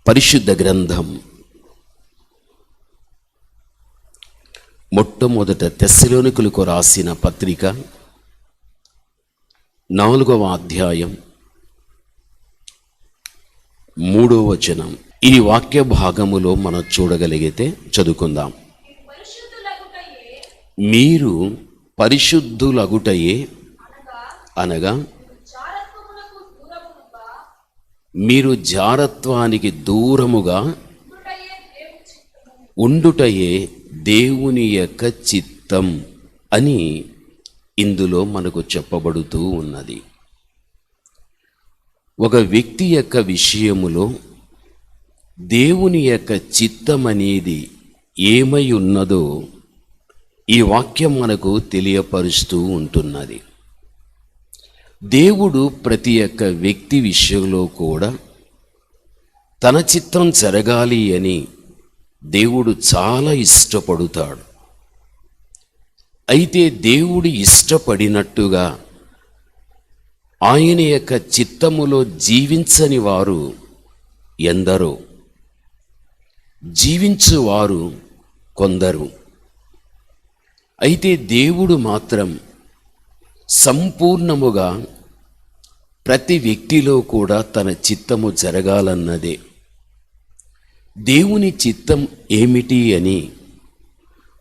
పరిశుద్ధ గ్రంథం మొట్టమొదట తెస్సలోనికులకు రాసిన పత్రిక 4వ అధ్యాయం 3వ వచనం. ఈ వాక్య భాగములో మనం చూడగలిగితే చదువుకుందాం. మీరు పరిశుద్ధులగుటయే అనగా మీరు జారత్వానికి దూరముగా ఉండుటయే దేవుని యొక్క చిత్తం అని ఇందులో మనకు చెప్పబడుతూ ఉన్నది. ఒక వ్యక్తి యొక్క విషయములో దేవుని యొక్క చిత్తం అనేది ఏమై ఉన్నదో ఈ వాక్యం మనకు తెలియపరుస్తూ ఉంటున్నది. దేవుడు ప్రతి ఒక్క వ్యక్తి విషయంలో కూడా తన చిత్తం జరగాలి అని దేవుడు చాలా ఇష్టపడుతాడు. అయితే దేవుడు ఇష్టపడినట్టుగా ఆయన యొక్క చిత్తములో జీవించని వారు ఎందరో, జీవించువారు కొందరు. అయితే దేవుడు మాత్రం సంపూర్ణముగా ప్రతి వ్యక్తిలో కూడా తన చిత్తము జరగాలన్నదే. దేవుని చిత్తం ఏమిటి అని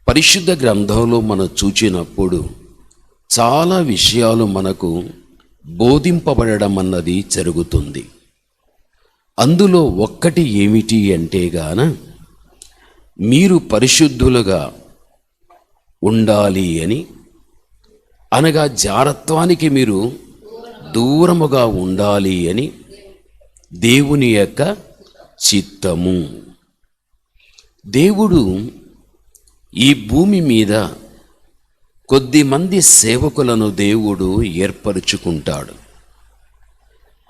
పరిశుద్ధ గ్రంథంలో మనం చూచినప్పుడు చాలా విషయాలు మనకు బోధింపబడడం అన్నది జరుగుతుంది. అందులో ఒక్కటి ఏమిటి అంటే గాన మీరు పరిశుద్ధులుగా ఉండాలి అని, అనగా జారత్వానికి మీరు దూరముగా ఉండాలి అని దేవుని యొక్క చిత్తము. దేవుడు ఈ భూమి మీద కొద్దిమంది సేవకులను దేవుడు ఏర్పరుచుకుంటాడు.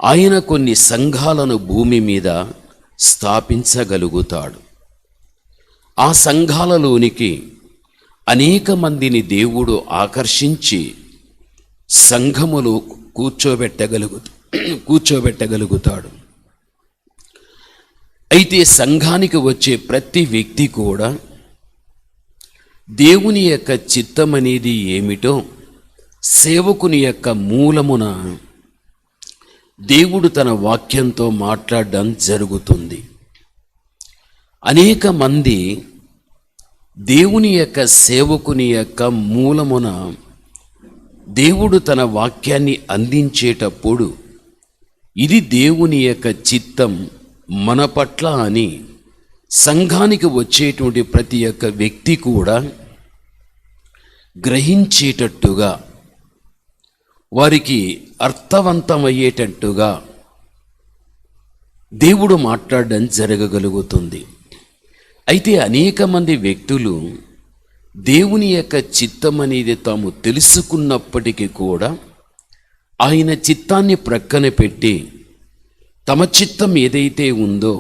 ఆయన కొన్ని సంఘాలను భూమి మీద స్థాపించగలుగుతాడు. ఆ సంఘాలలోనికి అనేక మందిని దేవుడు ఆకర్షించి సంఘములో కూర్చోబెట్టగలుగుతాడు. అయితే సంఘానికి వచ్చే ప్రతి వ్యక్తి కూడా దేవుని యొక్క చిత్తం అనేది ఏమిటో సేవకుని యొక్క మూలమున దేవుడు తన వాక్యంతో మాట్లాడడం జరుగుతుంది. అనేక మంది దేవుని యొక్క సేవకుని యొక్క మూలమున దేవుడు తన వాక్యాన్ని అందించేటప్పుడు ఇది దేవుని యొక్క చిత్తం మన పట్ల అని సంఘానికి వచ్చేటువంటి ప్రతి ఒక్క వ్యక్తి కూడా గ్రహించేటట్టుగా, వారికి అర్థవంతమయ్యేటట్టుగా దేవుడు మాట్లాడడం జరగగలుగుతుంది. అయితే అనేక మంది వ్యక్తులు దేవుని యొక్క చిత్తం అనేది తాము తెలుసుకున్నప్పటికీ కూడా ఆయన చిత్తాన్ని ప్రక్కన పెట్టి తమ చిత్తం ఏదైతే ఉందో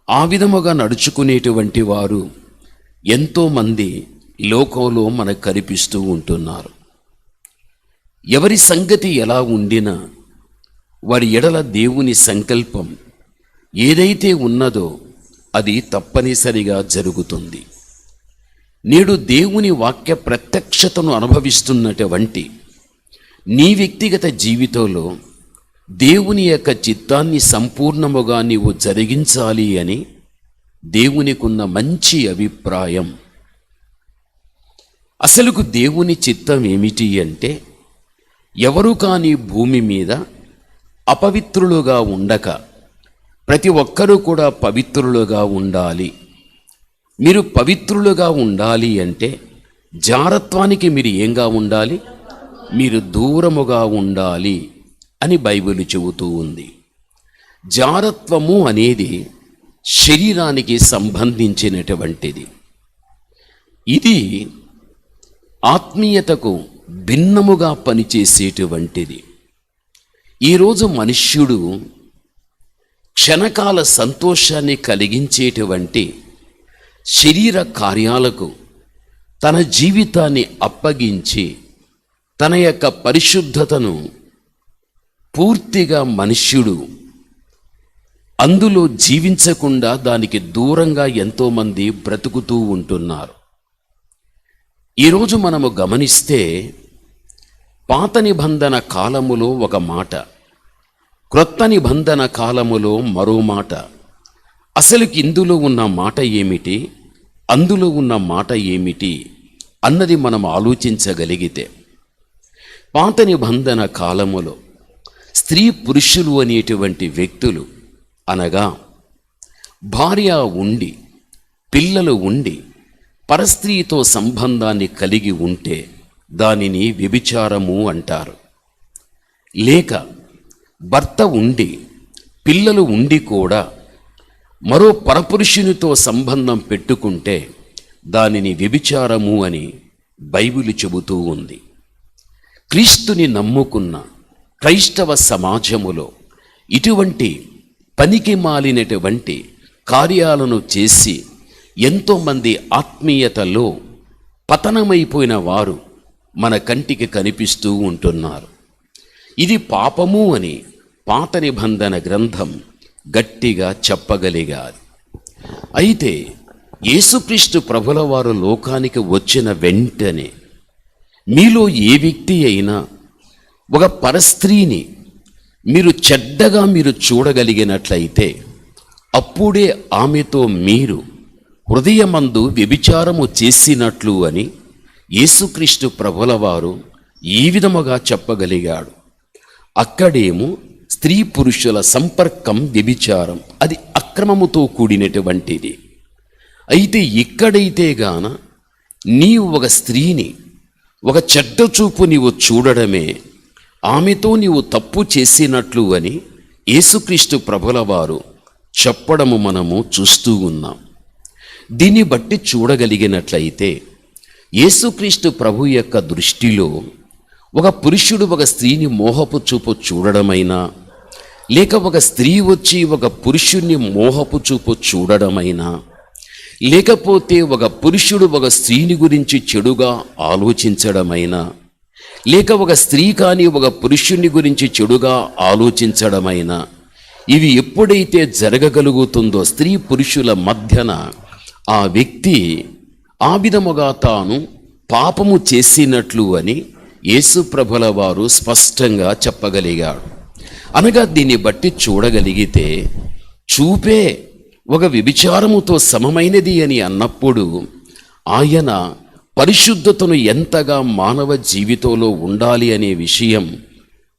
ఆ విధముగా నడుచుకునేటువంటి వారు ఎంతోమంది లోకంలో మనకు కనిపిస్తూ ఉంటున్నారు. ఎవరి సంగతి ఎలా ఉండినా వారి ఎడల దేవుని సంకల్పం ఏదైతే ఉన్నదో అది తప్పనిసరిగా జరుగుతుంది. నేడు దేవుని వాక్య ప్రత్యక్షతను అనుభవిస్తున్నటువంటి నీ వ్యక్తిగత జీవితంలో దేవుని యొక్క చిత్తాన్ని సంపూర్ణముగా నీవు జరిగించాలి అని దేవునికున్న మంచి అభిప్రాయం. అసలుకు దేవుని చిత్తం ఏమిటి అంటే, ఎవరు కానీ భూమి మీద అపవిత్రులుగా ఉండక ప్రతి ఒక్కరూ కూడా పవిత్రులుగా ఉండాలి. మీరు పవిత్రులుగా ఉండాలి అంటే జారత్వానికి మీరు ఏంగా ఉండాలి? మీరు దూరముగా ఉండాలి అని బైబిల్ చెబుతూ ఉంది. జారత్వము అనేది శరీరానికి సంబంధించినటువంటిది. ఇది ఆత్మీయతకు భిన్నముగా పనిచేసేటువంటిది. ఈరోజు మనుష్యుడు క్షణకాల సంతోషాన్ని కలిగించేటువంటి శరీర కార్యాలకు తన జీవితాన్ని అప్పగించి తన యొక్క పరిశుద్ధతను పూర్తిగా మనుష్యుడు అందులో జీవించకుండా దానికి దూరంగా ఎంతోమంది బ్రతుకుతూ ఉంటున్నారు. ఈరోజు మనము గమనిస్తే పాత నిబంధన కాలములో ఒక మాట, క్రొత్త నిబంధన కాలములో మరో మాట. అసలుకి ఇందులో ఉన్న మాట ఏమిటి, అందులో ఉన్న మాట ఏమిటి అన్నది మనం ఆలోచించగలిగితే, పాత నిబంధన కాలములో స్త్రీ పురుషులు అనేటువంటి వ్యక్తులు, అనగా భార్య ఉండి పిల్లలు ఉండి పరస్త్రీతో సంబంధాన్ని కలిగి ఉంటే దానిని వ్యభిచారము అంటారు. లేక భర్త ఉండి పిల్లలు ఉండి కూడా మరో పరపురుషునితో సంబంధం పెట్టుకుంటే దానిని వ్యభిచారము అని బైబిల్ చెబుతూ ఉంది. క్రీస్తుని నమ్ముకున్న క్రైస్తవ సమాజములో ఇటువంటి పనికి మాలినటువంటి కార్యాలను చేసి ఎంతోమంది ఆత్మీయతలో పతనమైపోయిన వారు మన కంటికి కనిపిస్తూ ఉంటున్నారు. ఇది పాపము అని పాత నిబంధన గ్రంథం గట్టిగా చెప్పగలిగారు. అయితే యేసుక్రీస్తు ప్రభుల వారు లోకానికి వచ్చిన వెంటనే మీలో ఏ వ్యక్తి అయినా ఒక పరస్త్రీని మీరు చెడ్డగా చూడగలిగినట్లయితే అప్పుడే ఆమెతో మీరు హృదయమందు వ్యభిచారము చేసినట్లు అని యేసుక్రీస్తు ప్రభుల వారు ఈ విధముగా చెప్పగలిగాడు. అక్కడేమో స్త్రీ పురుషుల సంపర్కం వ్యభిచారం, అది అక్రమముతో కూడినటువంటిది. అయితే ఇక్కడైతే గాన నీవు ఒక స్త్రీని ఒక చెడ్డ చూపు నీవు చూడడమే ఆమెతో నీవు తప్పు చేసినట్లు అని యేసుక్రీస్తు ప్రభుల వారు చెప్పడము మనము చూస్తూ ఉన్నాం. దీన్ని బట్టి చూడగలిగినట్లయితే యేసుక్రీస్తు ప్రభు యొక్క దృష్టిలో ఒక పురుషుడు ఒక స్త్రీని మోహపు చూపు చూడడమైనా, లేక ఒక స్త్రీ వచ్చి ఒక పురుషుణ్ణి మోహపు చూపు చూడడమైనా, లేకపోతే ఒక పురుషుడు ఒక స్త్రీని గురించి చెడుగా ఆలోచించడమైనా, లేక ఒక స్త్రీ కానీ ఒక పురుషుణ్ణి గురించి చెడుగా ఆలోచించడమైనా, ఇవి ఎప్పుడైతే జరగగలుగుతుందో స్త్రీ పురుషుల మధ్యన ఆ వ్యక్తి ఆ విధముగా తాను పాపము చేసినట్లు అని యేసు ప్రభుల వారు స్పష్టంగా చెప్పగలిగాడు. అనగా దీన్ని బట్టి చూడగలిగితే చూపే ఒక వ్యభిచారముతో సమమైనది అని అన్నప్పుడు ఆయన పరిశుద్ధతను ఎంతగా మానవ జీవితంలో ఉండాలి అనే విషయం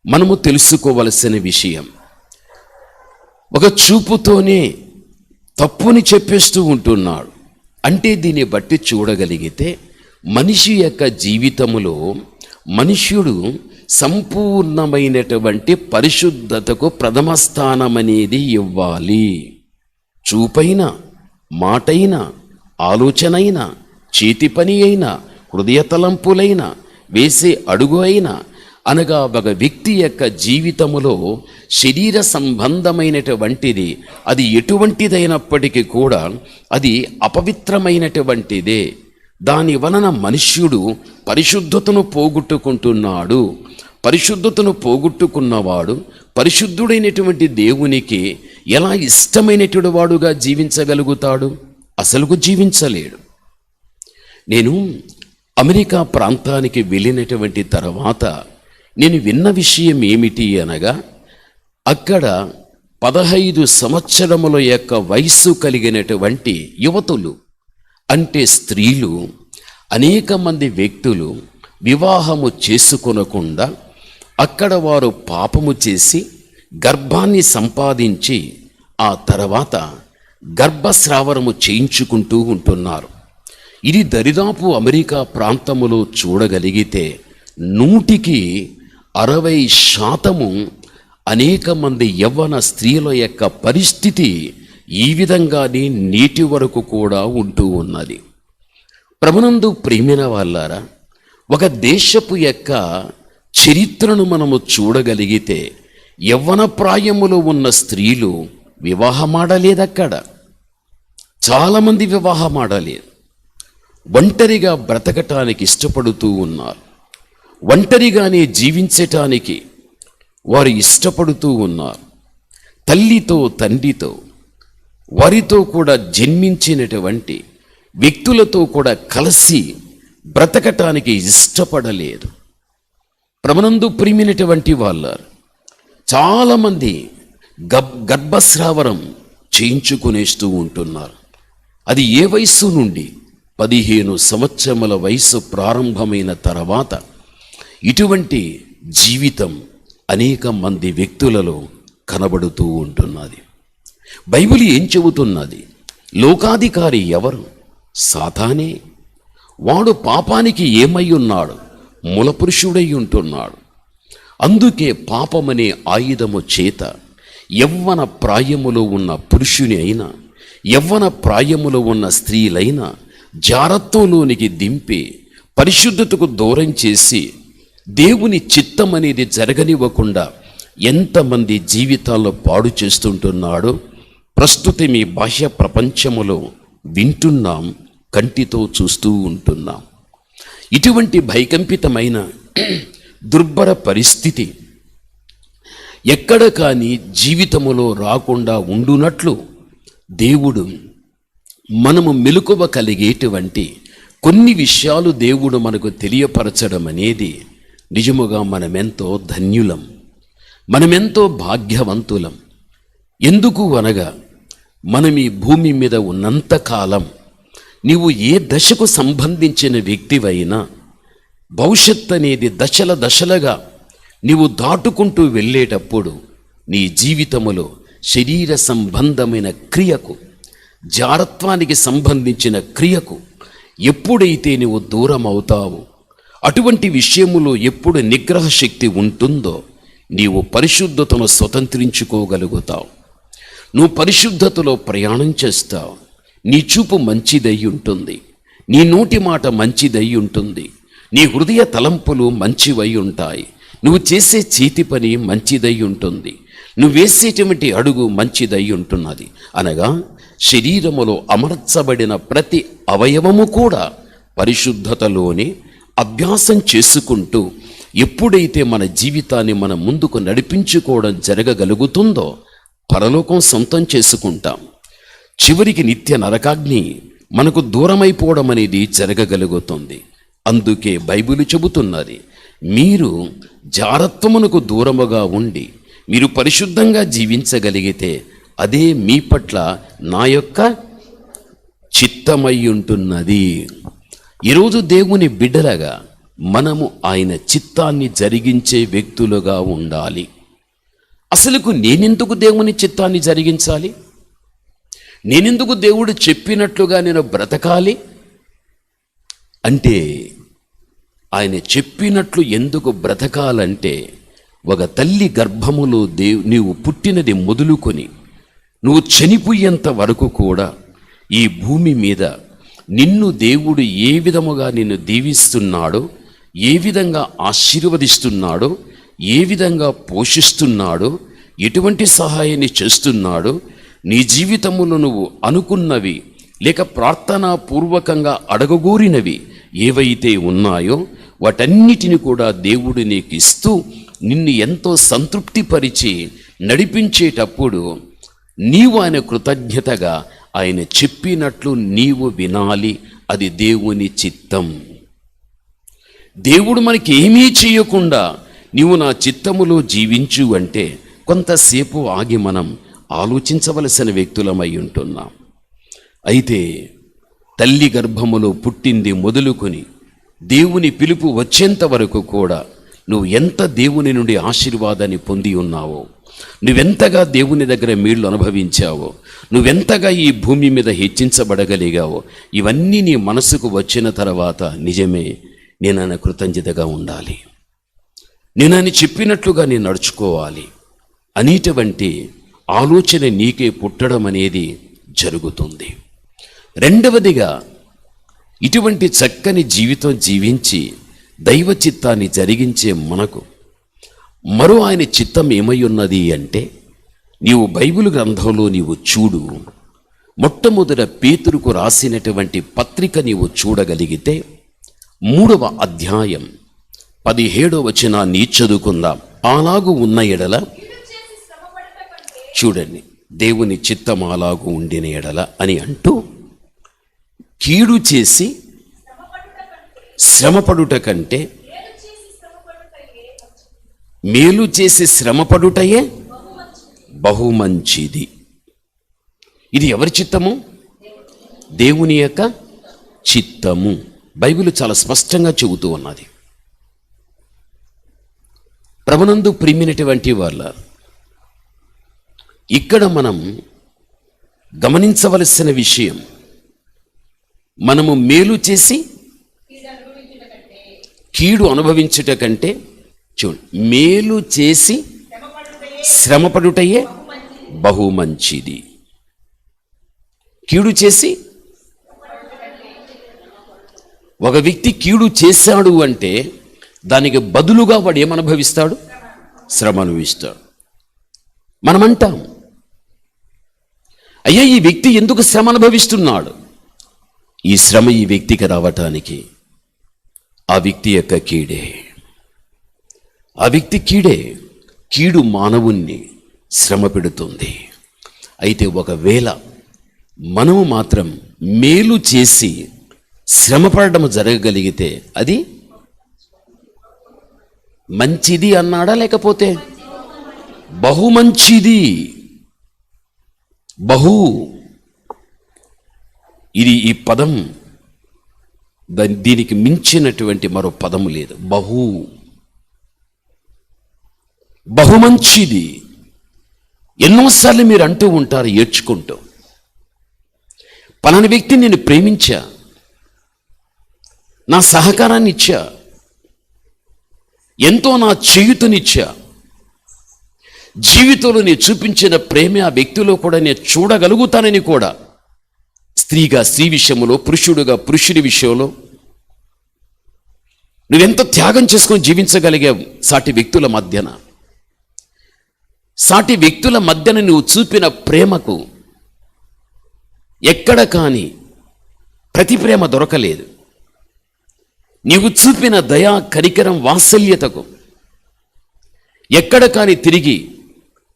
మనము తెలుసుకోవలసిన విషయం. ఒక చూపుతోనే తప్పుని చెప్పేస్తూ ఉంటున్నాడు అంటే దీన్ని బట్టి చూడగలిగితే మనిషి యొక్క జీవితములో మనుష్యుడు సంపూర్ణమైనటువంటి పరిశుద్ధతకు ప్రథమ స్థానం అనేది ఇవ్వాలి. చూపైనా, మాటైనా, ఆలోచనైనా, చేతి పని అయినా, హృదయ తలంపులైనా, వేసే అడుగు అయినా, అనగా ఒక వ్యక్తి యొక్క జీవితములో శరీర సంబంధమైనటువంటిది అది ఎటువంటిదైనప్పటికీ కూడా అది అపవిత్రమైనటువంటిదే. దాని వలన మనుష్యుడు పరిశుద్ధతను పోగొట్టుకుంటున్నాడు. పరిశుద్ధతను పోగొట్టుకున్నవాడు పరిశుద్ధుడైనటువంటి దేవునికి ఎలా ఇష్టమైనటువంటి వాడుగా జీవించగలుగుతాడు? అసలుకు జీవించలేడు. నేను అమెరికా ప్రాంతానికి వెళ్ళినటువంటి తర్వాత నేను విన్న విషయం ఏమిటి అనగా, అక్కడ 15 సంవత్సరముల యొక్క వయస్సు కలిగినటువంటి యువతులు అంటే స్త్రీలు అనేక మంది వ్యక్తులు వివాహము చేసుకొనకుండా అక్కడ వారు పాపము చేసి గర్భాన్ని సంపాదించి ఆ తర్వాత గర్భస్రావరము చేయించుకుంటూ ఉంటున్నారు. ఇది దరిదాపు అమెరికా ప్రాంతములో చూడగలిగితే 60% అనేక మంది యవ్వన స్త్రీల యొక్క పరిస్థితి ఈ విధంగానే నేటి వరకు కూడా ఉంటూ ఉన్నది. ప్రభునందు ప్రియమైన వాళ్ళారా, ఒక దేశపు యొక్క చరిత్రను మనము చూడగలిగితే యవ్వన ప్రాయములో ఉన్న స్త్రీలు వివాహమాడలేదక్కడ. చాలామంది వివాహమాడలేదు. ఒంటరిగా బ్రతకటానికి ఇష్టపడుతూ ఉన్నారు. ఒంటరిగానే జీవించటానికి వారు ఇష్టపడుతూ ఉన్నారు. తల్లితో తండ్రితో వారితో కూడా జన్మించినటువంటి వ్యక్తులతో కూడా కలిసి బ్రతకటానికి ఇష్టపడలేదు. ప్రభునందు ప్రియమైనటువంటి వాళ్ళారు, చాలామంది గర్భస్రావరం చేయించుకునేస్తూ ఉంటున్నారు. అది ఏ వయస్సు నుండి? 15 సంవత్సరముల వయసు ప్రారంభమైన తర్వాత ఇటువంటి జీవితం అనేక మంది వ్యక్తులలో కనబడుతూ ఉంటున్నది. బైబిల్ ఏం చెబుతున్నది? లోకాధికారి ఎవరు? సాతానే. వాడు పాపానికి ఏమై ఉన్నాడు? మూలపురుషుడై ఉంటున్నాడు. అందుకే పాపమనే ఆయుధము చేత యవ్వన ప్రాయములో ఉన్న పురుషుని అయినా, యవ్వన ప్రాయములో ఉన్న స్త్రీలైనా జారత్వంలోనికి దింపి పరిశుద్ధతకు దూరం చేసి దేవుని చిత్తం అనేది జరగనివ్వకుండా ఎంతమంది జీవితాల్లో పాడు చేస్తుంటున్నాడో ప్రస్తుతం ఈ బాహ్య ప్రపంచములో వింటున్నాం, కంటితో చూస్తూ ఉంటున్నాం. ఇటువంటి భయకంపితమైన దుర్భర పరిస్థితి ఎక్కడ కానీ జీవితములో రాకుండా ఉండునట్లు దేవుడు మనము మెలకువ కలిగేటువంటి కొన్ని విషయాలు దేవుడు మనకు తెలియపరచడం అనేది నిజముగా మనమెంతో ధన్యులం, మనమెంతో భాగ్యవంతులం. ఎందుకు అనగా మనం ఈ భూమి మీద ఉన్నంతకాలం నీవు ఏ దశకు సంబంధించిన వ్యక్తివైనా భవిష్యత్ అనేది దశల దశలుగా నీవు దాటుకుంటూ వెళ్ళేటప్పుడు నీ జీవితములో శరీర సంబంధమైన క్రియకు, జారత్వానికి సంబంధించిన క్రియకు ఎప్పుడైతే నీవు దూరం అవుతావో, అటువంటి విషయములో ఎప్పుడు నిగ్రహ శక్తి ఉంటుందో నీవు పరిశుద్ధతను స్వతంత్రించుకోగలుగుతావు. నువ్వు పరిశుద్ధతలో ప్రయాణం చేస్తావు. నీ చూపు మంచిదై ఉంటుంది, నీ నోటి మాట మంచిదై ఉంటుంది, నీ హృదయ తలంపులు మంచివై ఉంటాయి, నువ్వు చేసే చేతి పని మంచిదై ఉంటుంది, నువ్వు వేసేటువంటి అడుగు మంచిదై ఉంటున్నది. అనగా శరీరములో అమర్చబడిన ప్రతి అవయవము కూడా పరిశుద్ధతలోనే అభ్యాసం చేసుకుంటూ ఎప్పుడైతే మన జీవితాన్ని మనం ముందుకు నడిపించుకోవడం జరగగలుగుతుందో పరలోకం సొంతం చేసుకుంటాం. చివరికి నిత్య నరకాగ్ని మనకు దూరమైపోవడం అనేది జరగగలుగుతుంది. అందుకే బైబిల్ చెబుతున్నది, మీరు జారత్వమునకు దూరముగా ఉండి మీరు పరిశుద్ధంగా జీవించగలిగితే అదే మీ పట్ల నా యొక్క చిత్తమై ఉంటున్నది. ఈరోజు దేవుని బిడ్డలుగా మనము ఆయన చిత్తాన్ని జరిగించే వ్యక్తులుగా ఉండాలి. అసలుకు నేనెందుకు దేవుని చిత్తాన్ని జరిగించాలి? నేనెందుకు దేవుడు చెప్పినట్లుగా నేను బ్రతకాలి అంటే, ఆయన చెప్పినట్లు ఎందుకు బ్రతకాలంటే, ఒక తల్లి గర్భములో నీవు పుట్టినది మొదలుకొని నువ్వు చనిపోయేంత వరకు కూడా ఈ భూమి మీద నిన్ను దేవుడు ఏ విధముగా నిన్ను దీవిస్తున్నాడో, ఏ విధంగా ఆశీర్వదిస్తున్నాడో, ఏ విధంగా పోషిస్తున్నాడో, ఎటువంటి సహాయాన్ని చేస్తున్నాడో, నీ జీవితములో నువ్వు అనుకున్నవి లేక ప్రార్థనాపూర్వకంగా అడగగోరినవి ఏవైతే ఉన్నాయో వాటన్నిటిని కూడా దేవుడు నీకు ఇస్తూ నిన్ను ఎంతో సంతృప్తిపరిచి నడిపించేటప్పుడు నీవు ఆయన కృతజ్ఞతగా ఆయన చెప్పినట్లు నీవు వినాలి. అది దేవుని చిత్తం. దేవుడు మనకి ఏమీ చేయకుండా నీవు నా చిత్తములో జీవించు అంటే కొంతసేపు ఆగి మనం ఆలోచించవలసిన వ్యక్తులమై ఉంటున్నాం. అయితే తల్లి గర్భములో పుట్టింది మొదలుకొని దేవుని పిలుపు వచ్చేంత వరకు కూడా నువ్వు ఎంత దేవుని నుండి ఆశీర్వాదాన్ని పొంది ఉన్నావో, నువ్వెంతగా దేవుని దగ్గర మేళ్ళు అనుభవించావో, నువ్వెంతగా ఈ భూమి మీద హెచ్చించబడగలిగావో, ఇవన్నీ నీ మనసుకు వచ్చిన తర్వాత నిజమే నేను ఆయన కృతజ్ఞతగా ఉండాలి, నేను ఆయన చెప్పినట్లుగా నేను నడుచుకోవాలి అనేటువంటి ఆలోచన నీకే పుట్టడం అనేది జరుగుతుంది. రెండవదిగా, ఇటువంటి చక్కని జీవితం జీవించి దైవ చిత్తాన్ని జరిగించే మనకు మరో ఆయన చిత్తం ఏమై ఉన్నది అంటే, నీవు బైబిల్ గ్రంథంలో నీవు చూడు, మొట్టమొదట పేతురుకు రాసినటువంటి పత్రిక నీవు చూడగలిగితే 3వ అధ్యాయం 17వ వచనాన్ని చదువుకుందాం. అలాగు ఉన్న ఎడల చూడండి, దేవుని చిత్తం అలాగూ ఉండిన ఎడల అని అంటూ, కీడు చేసి శ్రమపడుట కంటే మేలు చేసి శ్రమపడుటయే బహుమంచిది. ఇది ఎవరి చిత్తము? దేవుని యొక్క చిత్తము. బైబిల్ చాలా స్పష్టంగా చెబుతూ ఉన్నది. ప్రభునందు ప్రియమైనటువంటి వాళ్ళ, ఇక్కడ మనం గమనించవలసిన విషయం, మనము మేలు చేసి కీడు అనుభవించుట కంటే, చూడు, మేలు చేసి శ్రమపడుటయే బహుమంచిది. కీడు చేసి, ఒక వ్యక్తి కీడు చేశాడు అంటే దానికి బదులుగా వాడు ఏమనుభవిస్తాడు? శ్రమ అనుభవిస్తాడు. మనమంటాం, అయ్యా ఈ వ్యక్తి ఎందుకు శ్రమ అనుభవిస్తున్నాడు? ఈ శ్రమ ఈ వ్యక్తికి రావటానికి ఆ వ్యక్తి యొక్క కీడే. ఆ వ్యక్తి కీడే. కీడు మానవుణ్ణి శ్రమ పెడుతుంది. అయితే ఒకవేళ మనము మాత్రం మేలు చేసి శ్రమపడడం జరగగలిగితే అది మంచిది అన్నాడా, లేకపోతే బహుమంచిది? బహు, ఇది ఈ పదం, దీనికి మించినటువంటి మరో పదము లేదు. బహుమంచిది. ఎన్నోసార్లు మీరు అంటూ ఉంటారు ఏడ్చుకుంటూ, పలానా వ్యక్తి నేను ప్రేమించా, నా సహకారాన్ని ఇచ్చా, ఎంతో నా చేయుతనిచ్చా, జీవితంలో నేను చూపించిన ప్రేమ ఆ వ్యక్తిలో కూడా నేను చూడగలుగుతానని కూడా, స్త్రీగా స్త్రీ విషయంలో, పురుషుడుగా పురుషుడి విషయంలో నువ్వెంత త్యాగం చేసుకొని జీవించగలిగావు. సాటి వ్యక్తుల మధ్యన నువ్వు చూపిన ప్రేమకు ఎక్కడ కానీ ప్రతి ప్రేమ దొరకలేదు. నీవు చూపిన దయా, కనికరం, వాత్సల్యతకు ఎక్కడ కానీ తిరిగి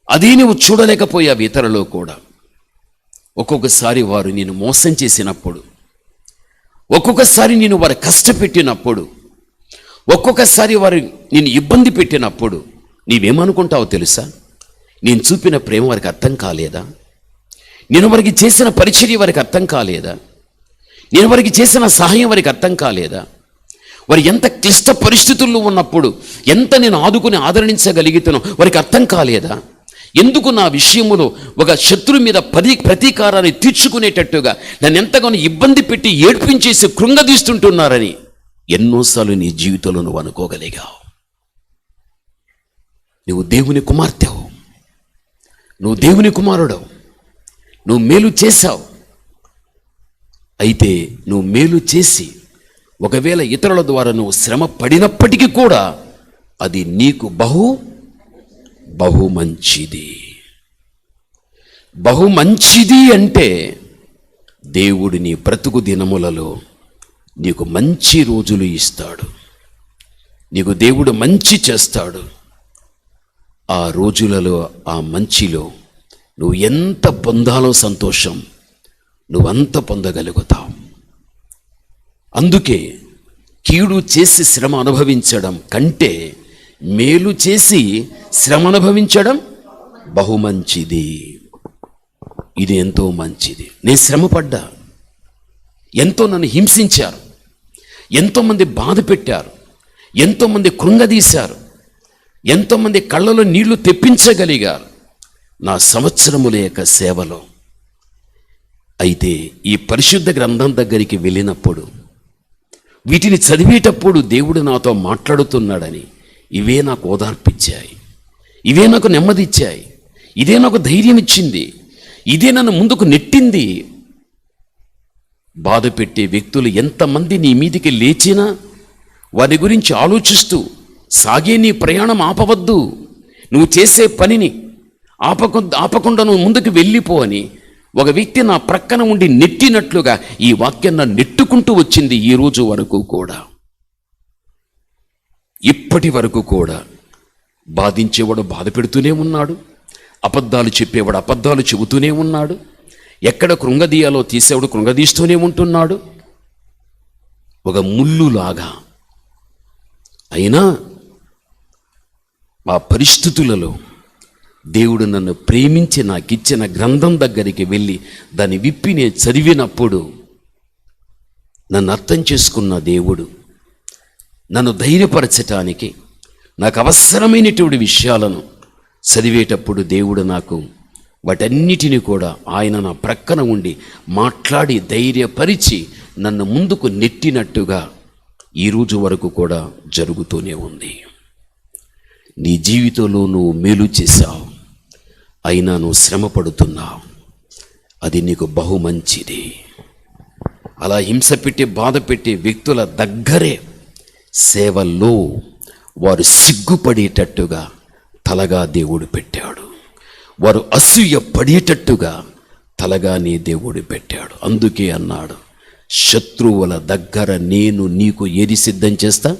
అది నువ్వు చూడలేకపోయావు ఇతరులో కూడా. ఒక్కొక్కసారి వారు నేను మోసం చేసినప్పుడు, ఒక్కొక్కసారి నేను వారు కష్టపెట్టినప్పుడు, ఒక్కొక్కసారి వారు నేను ఇబ్బంది పెట్టినప్పుడు నీవేమనుకుంటావో తెలుసా? నేను చూపిన ప్రేమ వారికి అర్థం కాలేదా? నేను వారికి చేసిన పరిచర్య వారికి అర్థం కాలేదా? నేను వారికి చేసిన సహాయం వారికి అర్థం కాలేదా? వారు ఎంత క్లిష్ట పరిస్థితుల్లో ఉన్నప్పుడు ఎంత నేను ఆదుకుని ఆదరించగలిగితేనో వారికి అర్థం కాలేదా? ఎందుకు నా విషయంలో ఒక శత్రు మీద ప్రతీకారాన్ని తీర్చుకునేటట్టుగా నన్ను ఎంతగానో ఇబ్బంది పెట్టి ఏడ్పించేసి కృంగదీస్తుంటున్నారని ఎన్నోసార్లు నీ జీవితంలో నువ్వు అనుకోగలిగావు. నువ్వు దేవుని కుమార్తెవు, నువ్వు దేవుని కుమారుడవు, నువ్వు మేలు చేశావు. అయితే నువ్వు మేలు చేసి ఒకవేళ ఇతరుల ద్వారా నువ్వు శ్రమ పడినప్పటికీ కూడా అది నీకు బహుమంచిది. బహుమంచిది అంటే దేవుడు నీ బ్రతుకు దినములలో నీకు మంచి రోజులు ఇస్తాడు. నీకు దేవుడు మంచి చేస్తాడు. ఆ రోజులలో, ఆ మంచిలో నువ్వు ఎంత పొందాలో సంతోషం, నువ్వంత పొందగలుగుతావు. అందుకే కీడు చేసి శ్రమ అనుభవించడం కంటే మేలు చేసి శ్రమ అనుభవించడం బహుమంచిది. ఇది ఎంతో మంచిది. నేను శ్రమపడ్డా, ఎంతో నన్ను హింసించారు, ఎంతోమంది బాధ పెట్టారు, ఎంతోమంది కృంగదీశారు, ఎంతోమంది కళ్ళలో నీళ్లు తెప్పించగలిగారు నా సంవత్సరముల యొక్క సేవలో. అయితే ఈ పరిశుద్ధ గ్రంథం దగ్గరికి వెళ్ళినప్పుడు, వీటిని చదివేటప్పుడు దేవుడు నాతో మాట్లాడుతున్నాడని ఇవే నాకు ఓదార్పిచ్చాయి, ఇవే నాకు నెమ్మదిచ్చాయి, ఇదే నాకు ధైర్యం ఇచ్చింది, ఇదే నన్ను ముందుకు నెట్టింది. బాధ పెట్టే వ్యక్తులు ఎంతమంది నీ మీదికి లేచినా వారి గురించి ఆలోచిస్తూ సాగే నీ ప్రయాణం ఆపవద్దు, నువ్వు చేసే పనిని ఆపకుండా నువ్వు ముందుకు వెళ్ళిపో అని ఒక వ్యక్తి నా ప్రక్కన ఉండి నెట్టినట్లుగా ఈ వాక్యం నన్ను నెట్టుకుంటూ వచ్చింది. ఈ రోజు వరకు కూడా, ఇప్పటి వరకు కూడా బాధించేవాడు బాధ పెడుతూనే ఉన్నాడు, అబద్ధాలు చెప్పేవాడు అబద్ధాలు చెబుతూనే ఉన్నాడు, ఎక్కడ కృంగదీయాలో తీసేవాడు కృంగదీస్తూనే ఉంటున్నాడు, ఒక ముల్లులాగా. అయినా ఆ పరిస్థితులలో దేవుడు నన్ను ప్రేమించి నాకిచ్చిన గ్రంథం దగ్గరికి వెళ్ళి దాన్ని విప్పి నేను చదివినప్పుడు నన్ను అర్థం చేసుకున్న దేవుడు నన్ను ధైర్యపరచటానికి, నాకు అవసరమైనటువంటి విషయాలను చదివేటప్పుడు దేవుడు నాకు వాటన్నిటిని కూడా ఆయన నా ప్రక్కన ఉండి మాట్లాడి ధైర్యపరిచి నన్ను ముందుకు నెట్టినట్టుగా ఈరోజు వరకు కూడా జరుగుతూనే ఉంది. నీ జీవితంలో నువ్వు మేలు చేశావు, అయినా నువ్వు శ్రమ పడుతున్నావు, అది నీకు బహు మంచిది. అలా హింస పెట్టి బాధ పెట్టే వ్యక్తుల దగ్గరే సేవల్లో వారు సిగ్గుపడేటట్టుగా తలగా దేవుడు పెట్టాడు, వారు అసూయ పడేటట్టుగా తలగా నీ దేవుడు పెట్టాడు. అందుకే అన్నాడు, శత్రువుల దగ్గర నేను నీకు ఏది సిద్ధం చేస్తా?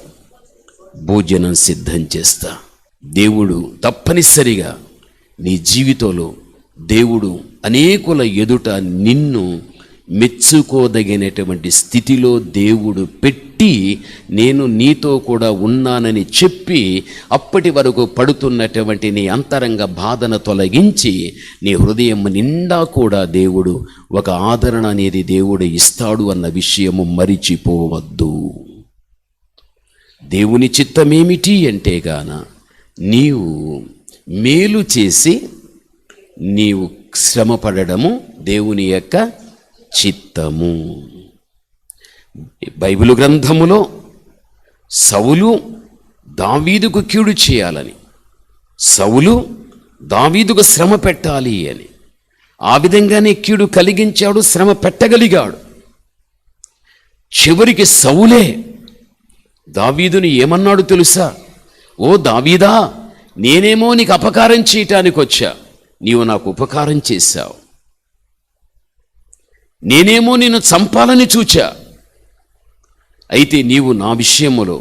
భోజనం సిద్ధం చేస్తా. దేవుడు తప్పనిసరిగా నీ జీవితంలో దేవుడు అనేకుల ఎదుట నిన్ను మెచ్చుకోదగినటువంటి స్థితిలో దేవుడు పెట్టి, నేను నీతో కూడా ఉన్నానని చెప్పి అప్పటి వరకు పడుతున్నటువంటి నీ అంతరంగ బాధను తొలగించి నీ హృదయం నిండా కూడా దేవుడు ఒక ఆదరణ అనేది దేవుడు ఇస్తాడు అన్న విషయము మరిచిపోవద్దు. దేవుని చిత్తమేమిటి అంటే గాన నీవు మేలు చేసి నీవు శ్రమ పడడము దేవుని యొక్క చిత్తము. బైబిలు గ్రంథములో సౌలు దావీదుకు కీడు చేయాలని, సౌలు దావీదుకు శ్రమ పెట్టాలి అని ఆ విధంగానే కీడు కలిగించాడు, శ్రమ పెట్టగలిగాడు. చివరికి సౌలే దావీదుని ఏమన్నాడు తెలుసా? ఓ దావీదా, నేనేమో నీకు అపకారం చేయటానికి వచ్చా, నీవు నాకు ఉపకారం చేశావు. నేనేమో నిన్ను చంపాలని చూచా, అయితే నీవు నా విషయములో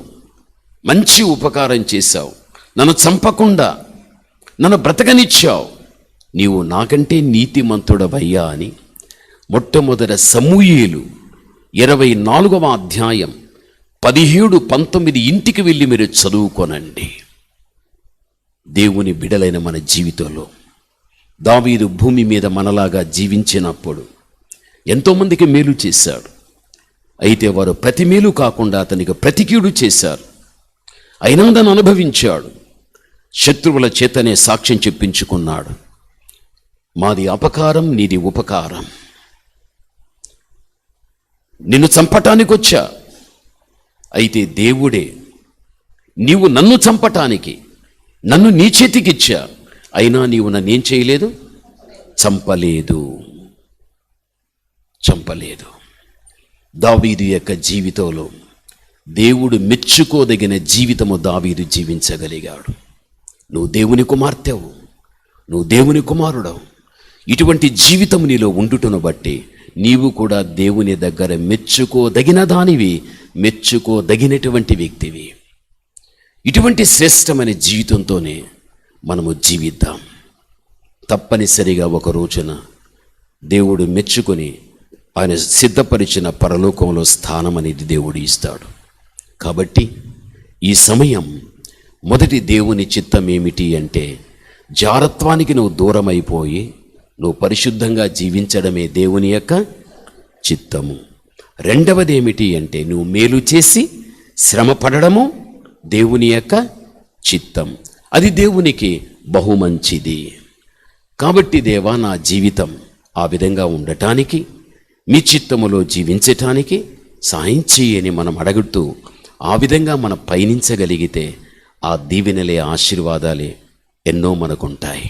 మంచి ఉపకారం చేశావు, నన్ను చంపకుండా నన్ను బ్రతకనిచ్చావు, నీవు నాకంటే నీతిమంతుడవయ్యా అని మొట్టమొదట సమూయేలు 24వ అధ్యాయం 17-19 ఇంటికి వెళ్ళి మీరు చదువుకోనండి. దేవుని బిడలైన మన జీవితంలో దావీదు భూమి మీద మనలాగా జీవించినప్పుడు ఎంతోమందికి మేలు చేశాడు, అయితే వారు ప్రతి మేలు కాకుండా అతనికి ప్రతికీడు చేశారు. అయినా దాన్ని అనుభవించాడు, శత్రువుల చేతనే సాక్ష్యం చెప్పించుకున్నాడు, మాది అపకారం నీది ఉపకారం, నిన్ను చంపటానికి వచ్చా, అయితే దేవుడే నీవు నన్ను చంపటానికి నన్ను నీ చేతికిచ్చా, అయినా నీవు నన్నేం చేయలేదు? చంపలేదు. దావీదు యొక్క జీవితంలో దేవుడు మెచ్చుకోదగిన జీవితము దావీదు జీవించగలిగాడు. నువ్వు దేవుని కుమార్తెవు, నువ్వు దేవుని కుమారుడవు. ఇటువంటి జీవితం నీలో ఉండుటను బట్టి నీవు కూడా దేవుని దగ్గర మెచ్చుకోదగిన దానివి, మెచ్చుకోదగినటువంటి వ్యక్తివి. ఇటువంటి శ్రేష్టమైన జీవితంతోనే మనము జీవిద్దాం. తప్పనిసరిగా ఒక రోజున దేవుడు మెచ్చుకొని ఆయన సిద్ధపరిచిన పరలోకంలో స్థానం అనేది దేవుడు ఇస్తాడు. కాబట్టి ఈ సమయం మొదటి దేవుని చిత్తం ఏమిటి అంటే, జారత్వానికి నువ్వు దూరమైపోయి నువ్వు పరిశుద్ధంగా జీవించడమే దేవుని యొక్క చిత్తము. రెండవది ఏమిటి అంటే, నువ్వు మేలు చేసి శ్రమ పడడము దేవుని యొక్క చిత్తం. అది దేవునికి బహుమంచిది. కాబట్టి దేవా, నా జీవితం ఆ విధంగా ఉండటానికి, మీ చిత్తములో జీవించటానికి సాయం చేయని మనం అడుగుతూ ఆ విధంగా మనం పయనించగలిగితే ఆ దీవెనలే, ఆశీర్వాదాలే ఎన్నో మనకుంటాయి.